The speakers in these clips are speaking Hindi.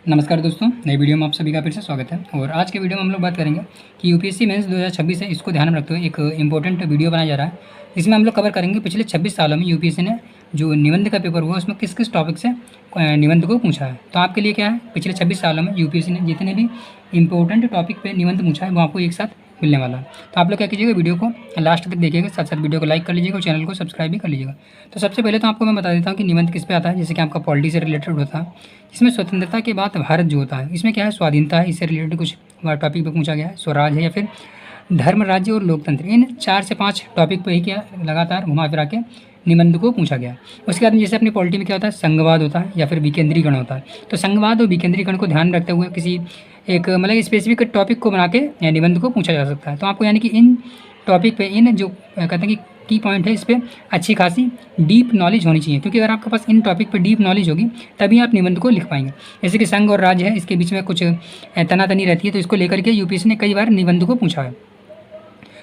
नमस्कार दोस्तों, नई वीडियो में आप सभी का फिर से स्वागत है। और आज के वीडियो में हम लोग बात करेंगे कि यूपीएससी मेंस 2026 है, इसको ध्यान में रखते हुए एक इंपॉर्टेंट वीडियो बनाया जा रहा है। इसमें हम लोग कवर करेंगे पिछले 26 सालों में यूपीएससी ने जो निबंध का पेपर हुआ उसमें किस किस टॉपिक से निबंध को पूछा है। तो आपके लिए क्या है, पिछले 26 सालों में यूपीएससी ने जितने भी इंपॉर्टेंट टॉपिक पे निबंध पूछा है वो आपको एक साथ मिलने वाला है। तो आप लोग क्या कीजिएगा, वीडियो को लास्ट तक देखिएगा, साथ साथ वीडियो को लाइक कर लीजिएगा और चैनल को सब्सक्राइब भी कर लीजिएगा। तो सबसे पहले तो आपको मैं बता देता हूँ कि निबंध किस पे आता है। जैसे कि आपका पॉलिटी से रिलेटेड होता है, इसमें स्वतंत्रता के बाद भारत जो होता है, इसमें क्या है, स्वाधीनता है, इससे रिलेटेड कुछ टॉपिक पे पूछा गया है। स्वराज है या फिर धर्म, राज्य और लोकतंत्र, इन 4 से 5 टॉपिक पे ही क्या लगातार घुमा फिरा के निबंध को पूछा गया। उसके बाद में जैसे अपनी पॉलिटी में क्या होता है, संघवाद होता है या फिर विकेंद्रीकरण होता है। तो संघवाद और विकेंद्रीकरण को ध्यान रखते हुए किसी एक मतलब स्पेसिफिक टॉपिक को बना के निबंध को पूछा जा सकता है। तो आपको यानी कि इन टॉपिक पे इन जो कहते हैं कि की पॉइंट है, इस पर अच्छी खासी डीप नॉलेज होनी चाहिए, क्योंकि अगर आपके पास इन टॉपिक पे डीप नॉलेज होगी तभी आप निबंध को लिख पाएंगे। जैसे कि संघ और राज्य है, इसके बीच में कुछ तनातनी रहती है, तो इसको लेकर के यूपीएससी ने कई बार निबंध को पूछा है।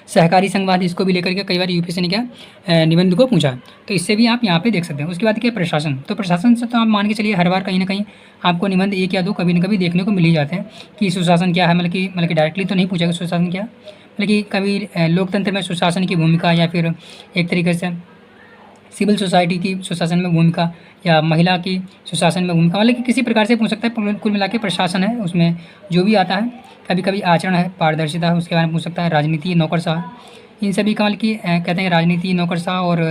सहकारी संघवाद, इसको भी लेकर के कई बार यूपीएससी ने क्या निबंध को पूछा। तो इससे भी आप यहाँ पे देख सकते हैं। उसके बाद क्या, प्रशासन। तो प्रशासन से तो आप मान के चलिए हर बार कहीं ना कहीं आपको निबंध एक या दो कभी न कभी देखने को मिल ही जाते हैं कि सुशासन क्या है। मतलब कि डायरेक्टली तो नहीं पूछेगा सुशासन क्या, मतलब कि कभी लोकतंत्र में सुशासन की भूमिका या फिर एक तरीके से सिविल सोसाइटी की सुशासन में भूमिका या महिला की सुशासन में भूमिका, मतलब कि किसी प्रकार से पूछ सकता है। कुल मिला के प्रशासन है, उसमें जो भी आता है। कभी कभी आचरण है, पारदर्शिता है, उसके बारे में पूछ सकता है। राजनीति, नौकरशाह, इन सभी का मतलब कि कहते हैं राजनीति, नौकरशाह और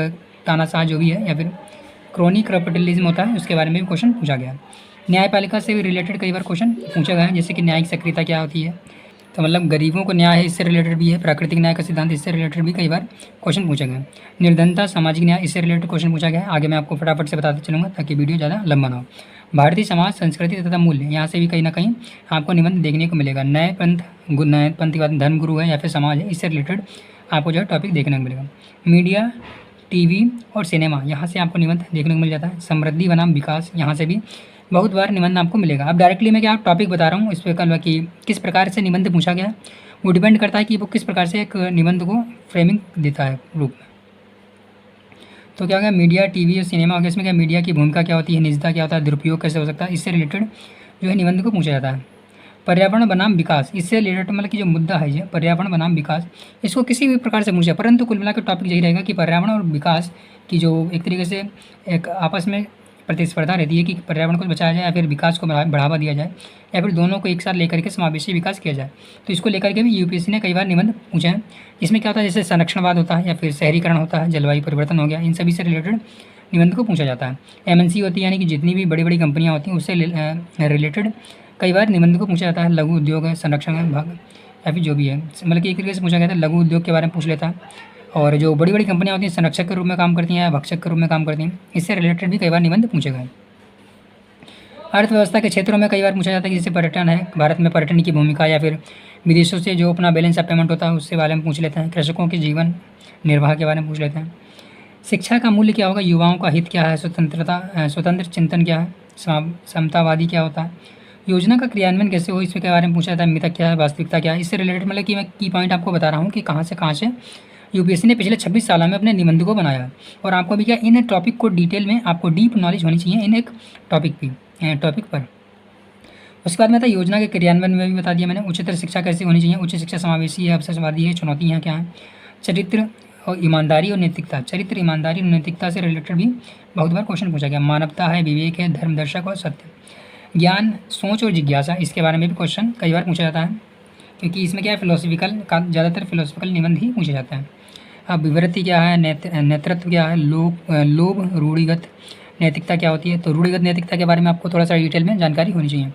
तानाशाह जो भी है, या फिर क्रोनी कैपिटलिज्म होता है, उसके बारे में भी क्वेश्चन पूछा गया। न्यायपालिका से भी रिलेटेड कई बार क्वेश्चन पूछे गए हैं, जैसे कि न्यायिक सक्रियता क्या होती है। तो मतलब गरीबों को न्याय है, इससे रिलेटेड भी है। प्राकृतिक न्याय का सिद्धांत, इससे रिलेटेड भी कई बार क्वेश्चन पूछे गए। निर्धनता, सामाजिक न्याय, इससे रिलेटेड क्वेश्चन पूछा गया है। आगे मैं आपको फटाफट से बताते चलूँगा ताकि वीडियो ज़्यादा लंबा ना हो। भारतीय समाज, संस्कृति तथा मूल्य, यहाँ से भी कहीं ना कहीं आपको निबंध देखने को मिलेगा। नए पंथ के बाद धर्म गुरु है या फिर समाज है, इससे रिलेटेड आपको जो है टॉपिक देखने को मिलेगा। मीडिया, टीवी और सिनेमा, यहाँ से आपको निबंध देखने को मिल जाता है। समृद्धि बनाम विकास, यहाँ से भी बहुत बार निबंध आपको मिलेगा। अब डायरेक्टली मैं क्या टॉपिक बता रहा हूँ, इस पर कल कि किस प्रकार से निबंध पूछा गया, वो डिपेंड करता है कि वो किस प्रकार से एक निबंध को फ्रेमिंग देता है रूप में। तो क्या होगा, मीडिया, टीवी और सिनेमा हो गया। इसमें क्या, मीडिया की भूमिका क्या होती है, निजता क्या होता है, दुरुपयोग कैसे हो सकता है, इससे रिलेटेड जो है निबंध को पूछा जाता है। पर्यावरण बनाम विकास, इससे रिलेटेड मतलब कि जो मुद्दा है ये पर्यावरण बनाम विकास, इसको किसी भी प्रकार से पूछा, परंतु कुल मिलाकर टॉपिक यही रहेगा कि पर्यावरण और विकास की जो एक तरीके से एक आपस में प्रतिस्पर्धा रहती है कि पर्यावरण को बचाया जाए या फिर विकास को बढ़ावा दिया जाए, या फिर दोनों को एक साथ लेकर के समावेशी विकास किया जाए। तो इसको लेकर के भी यूपीएससी ने कई बार निबंध पूछे हैं। इसमें क्या होता है, जैसे संरक्षणवाद होता है या फिर शहरीकरण होता है, जलवायु परिवर्तन हो गया, इन सभी से रिलेटेड निबंध को पूछा जाता है। एमएनसी होती है, यानी कि जितनी भी बड़ी बड़ी कंपनियाँ होती हैं उससे रिलेटेड कई बार निबंध को पूछा जाता है। लघु उद्योग है, संरक्षण विभाग या फिर जो भी है, मतलब कि एक तरीके से पूछा गया था, लघु उद्योग के बारे में पूछ लेता है। और जो बड़ी बड़ी कंपनियाँ होती हैं संरक्षक के रूप में काम करती हैं या भक्षक के रूप में काम करती हैं, इससे रिलेटेड भी कई बार निबंध पूछे गए। अर्थव्यवस्था के क्षेत्रों में कई बार पूछा जाता है, जैसे पर्यटन है, भारत में पर्यटन की भूमिका, या फिर विदेशों से जो अपना बैलेंस ऑफ पेमेंट होता है उसके बारे में पूछ लेते हैं। कृषकों के जीवन निर्वाह के बारे में पूछ लेते हैं। शिक्षा का मूल्य क्या होगा, युवाओं का हित क्या है, स्वतंत्र चिंतन क्या है, समतावादी क्या होता है, योजना का क्रियान्वयन कैसे हो, इसके बारे में पूछा जाता है। मिथक क्या है, वास्तविकता क्या है, इससे रिलेटेड मतलब कि मैं की पॉइंट आपको बता रहा हूँ कि कहाँ से यूपीएससी ने पिछले 26 सालों में अपने निबंध को बनाया है। और आपको भी क्या, इन टॉपिक को डिटेल में आपको डीप नॉलेज होनी चाहिए इन एक टॉपिक पर। उसके बाद में था योजना के क्रियान्वयन में भी बता दिया मैंने। उच्चतर शिक्षा कैसी होनी चाहिए, उच्च शिक्षा समावेशी है, अवसरवादी है, चुनौतियाँ क्या हैं। चरित्र और ईमानदारी और नैतिकता, चरित्र, ईमानदारी और नैतिकता से रिलेटेड भी बहुत बार क्वेश्चन पूछा गया। मानवता है, विवेक है, धर्मदर्शक और सत्य। ज्ञान, सोच और जिज्ञासा, इसके बारे में भी क्वेश्चन कई बार पूछा जाता है, क्योंकि इसमें क्या है, फिलोसफिकल का ज़्यादातर फिलोसफिकल निबंध ही पूछे जाते हैं। अब विवृत्ति क्या है, नेतृत्व क्या है, लोभ, रूढ़िगत नैतिकता क्या होती है। तो रूढ़िगत नैतिकता के बारे में आपको थोड़ा सा डिटेल में जानकारी होनी चाहिए।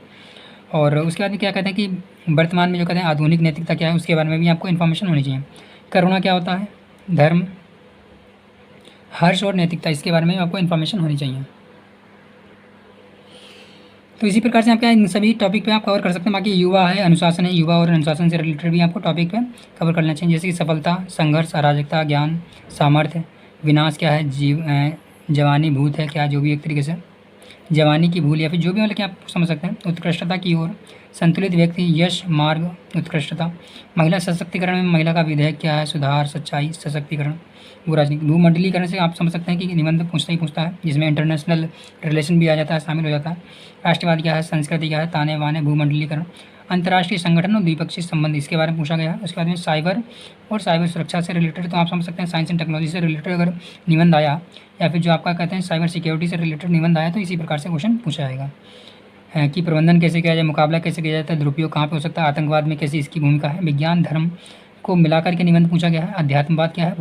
और उसके बाद में क्या कहते हैं कि वर्तमान में जो कहते हैं आधुनिक नैतिकता क्या है, उसके बारे में भी आपको इन्फॉर्मेशन होनी चाहिए। करुणा क्या होता है, धर्म, हर्ष और नैतिकता, इसके बारे में आपको इन्फॉर्मेशन होनी चाहिए। तो इसी प्रकार से आप क्या इन सभी टॉपिक पे आप कवर कर सकते हैं। बाकी युवा है, अनुशासन है, युवा और अनुशासन से रिलेटेड भी आपको टॉपिक पे कवर करना चाहिए, जैसे कि सफलता, संघर्ष, अराजकता, ज्ञान, सामर्थ्य, विनाश क्या है, जवानी भूत है क्या, जो भी एक तरीके से जवानी की भूल, या फिर जो भी मतलब कि आप समझ सकते हैं। उत्कृष्टता की ओर, संतुलित व्यक्ति, यश, मार्ग, उत्कृष्टता। महिला सशक्तिकरण में महिला का विधेयक क्या है? सुधार, सच्चाई, सशक्तिकरण। भूराजनीति, भूमंडलीकरण से आप समझ सकते हैं कि निबंध पूछता ही पूछता है, जिसमें इंटरनेशनल रिलेशन भी आ जाता है, शामिल हो जाता है। राष्ट्रवाद क्या है? संस्कृति क्या है? ताने बाने, भूमंडलीकरण। अंतर्राष्ट्रीय संगठन और द्विपक्षीय संबंध, इसके बारे में पूछा गया है। उसके बाद में साइबर और साइबर सुरक्षा से रिलेटेड, तो आप समझ सकते हैं साइंस एंड टेक्नोलॉजी से रिलेटेड अगर निबंध आया, या फिर जो आपका कहते हैं साइबर सिक्योरिटी से रिलेटेड निबंध आया, तो इसी प्रकार से क्वेश्चन पूछा जाएगा कि प्रबंधन कैसे किया जाए, मुकाबला कैसे किया जाता है, दुरुपयोग कहाँ पे हो सकता है, आतंकवाद में कैसी इसकी भूमिका है। विज्ञान धर्म को मिलाकर के निबंध पूछा गया है। अध्यात्मवाद क्या है?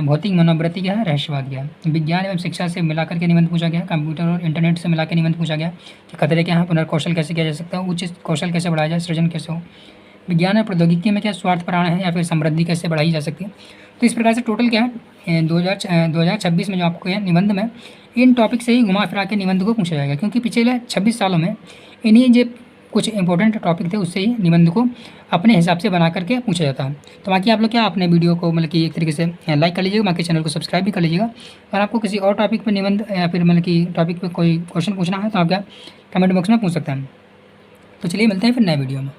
भौतिक मनोवृत्ति क्या है? रहस्यवाद क्या है। विज्ञान एवं शिक्षा से मिलाकर के निबंध पूछा गया। कंप्यूटर और इंटरनेट से मिलाकर निबंध पूछा गया कि खतरे क्या हैं, पुनर्कौशल कैसे किया जा सकता है, उच्च कौशल कैसे बढ़ाया जाए, सृजन कैसे हो। विज्ञान और प्रौद्योगिकी में क्या स्वार्थ प्राण है, या फिर समृद्धि कैसे बढ़ाई जा सकती है। तो इस प्रकार से टोटल क्या है 2026 में जो आपको है निबंध में इन टॉपिक से ही घुमा फिरा के निबंध को पूछा जाएगा, क्योंकि पिछले 26 सालों में इन्हीं जो कुछ इंपॉर्टेंट टॉपिक थे उससे ही निबंध को अपने हिसाब से बना करके पूछा जाता है। तो बाकी आप लोग क्या अपने वीडियो को मतलब कि एक तरीके से लाइक कर लीजिएगा, बाकी चैनल को सब्सक्राइब भी कर लीजिएगा। और आपको किसी और टॉपिक पर निबंध या फिर मतलब कि टॉपिक पर कोई क्वेश्चन पूछना है तो आप क्या कमेंट बॉक्स में पूछ सकते हैं। तो चलिए मिलते हैं फिर नए वीडियो में।